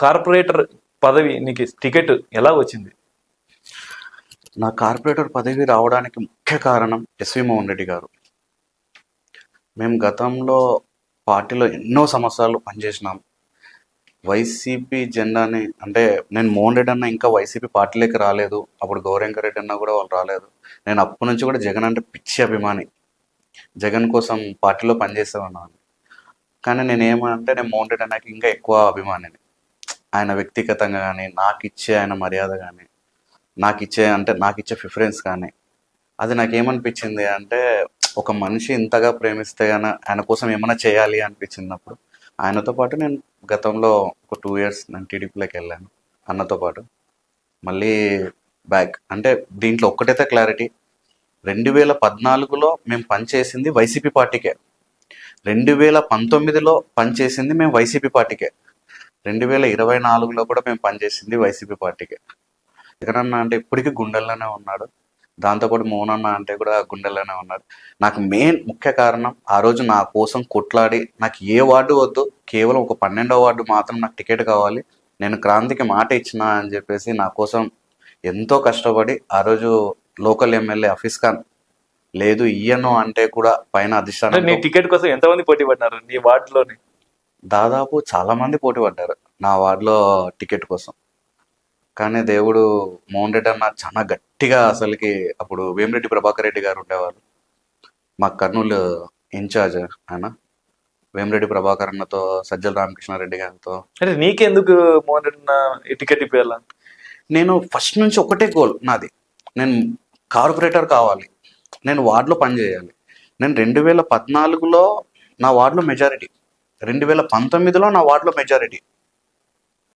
Corporator పదవి నీకు ticket ఎలా వచ్చింది? నా కార్పొరేటర్ పదవి రావడానికి ముఖ్య కారణం ఎస్వి మోహన్ రెడ్డి గారు. మేము గతంలో పార్టీలో ఎన్నో సంవత్సరాలు పనిచేసినాం. వైసీపీ జెండాని అంటే నేను మోహన్ రెడ్డి అన్న ఇంకా వైసీపీ పార్టీలోకి రాలేదు, అప్పుడు గౌరంకర్ రెడ్డి అన్న కూడా వాళ్ళు రాలేదు. నేను అప్పటి నుంచి కూడా జగన్ అంటే పిచ్చి అభిమాని, జగన్ కోసం పార్టీలో పనిచేస్తూ ఉన్నాను. కానీ నేను ఏమంటే నేను మోహన్ రెడ్డి అన్నకి ఇంకా ఎక్కువ అభిమానిని. ఆయన వ్యక్తిగతంగా కానీ, నాకు ఇచ్చే ఆయన మర్యాద కానీ, నాకు ఇచ్చే ప్రిఫరెన్స్ కానీ, అది నాకేమనిపించింది అంటే ఒక మనిషి ఇంతగా ప్రేమిస్తే కానీ ఆయన కోసం ఏమైనా చేయాలి అనిపించినప్పుడు ఆయనతో పాటు నేను గతంలో ఒక 2 years నేను టీడీపీలోకి వెళ్ళాను అన్నతో పాటు. మళ్ళీ బ్యాక్ అంటే దీంట్లో ఒక్కటైతే క్లారిటీ, 2014లో మేము పనిచేసింది వైసీపీ పార్టీకే, 2019లో పనిచేసింది మేము వైసీపీ పార్టీకే, 2024లో కూడా మేము పనిచేసింది వైసీపీ పార్టీకే. జగనన్న అంటే ఇప్పటికీ గుండెల్లోనే ఉన్నాడు, దాంతోపాటు మోహన్ అన్న అంటే కూడా గుండెల్లోనే ఉన్నాడు. నాకు ముఖ్య కారణం ఆ రోజు నా కోసం కొట్లాడి నాకు ఏ వార్డు వద్దు, కేవలం ఒక 12వ వార్డు మాత్రం నాకు టికెట్ కావాలి, నేను క్రాంతికి మాట ఇచ్చిన అని చెప్పేసి నా కోసం ఎంతో కష్టపడి ఆ రోజు లోకల్ ఎమ్మెల్యే హఫీజ్ ఖాన్ లేదు ఇయ్యను అంటే కూడా పైన అధిష్టానం నీ టికెట్ కోసం ఎంతమంది పోటీ పడ్డారు నీ వార్డులోని? దాదాపు చాలా మంది పోటీ పడ్డారు నా వార్డులో టికెట్ కోసం. కానీ దేవుడు మోహన్ రెడ్డి అన్న చాలా గట్టిగా, అసలుకి అప్పుడు వేమిరెడ్డి ప్రభాకర్ రెడ్డి గారు ఉండేవాళ్ళు, మా కర్నూలు ఇన్ఛార్జ్ ఆయన, వేమిరెడ్డి ప్రభాకర్ అన్నతో సజ్జల రామకృష్ణారెడ్డి గారితో. అంటే నీకెందుకు మోహన్ రెడ్డి టికెట్ ఇప్పేయాల? నేను ఫస్ట్ నుంచి ఒకటే గోల్ నాది, నేను కార్పొరేటర్ కావాలి, నేను వార్డులో పనిచేయాలి. నేను 2014లో నా వార్డులో మెజారిటీ, 2019లో నా వార్డులో మెజారిటీ,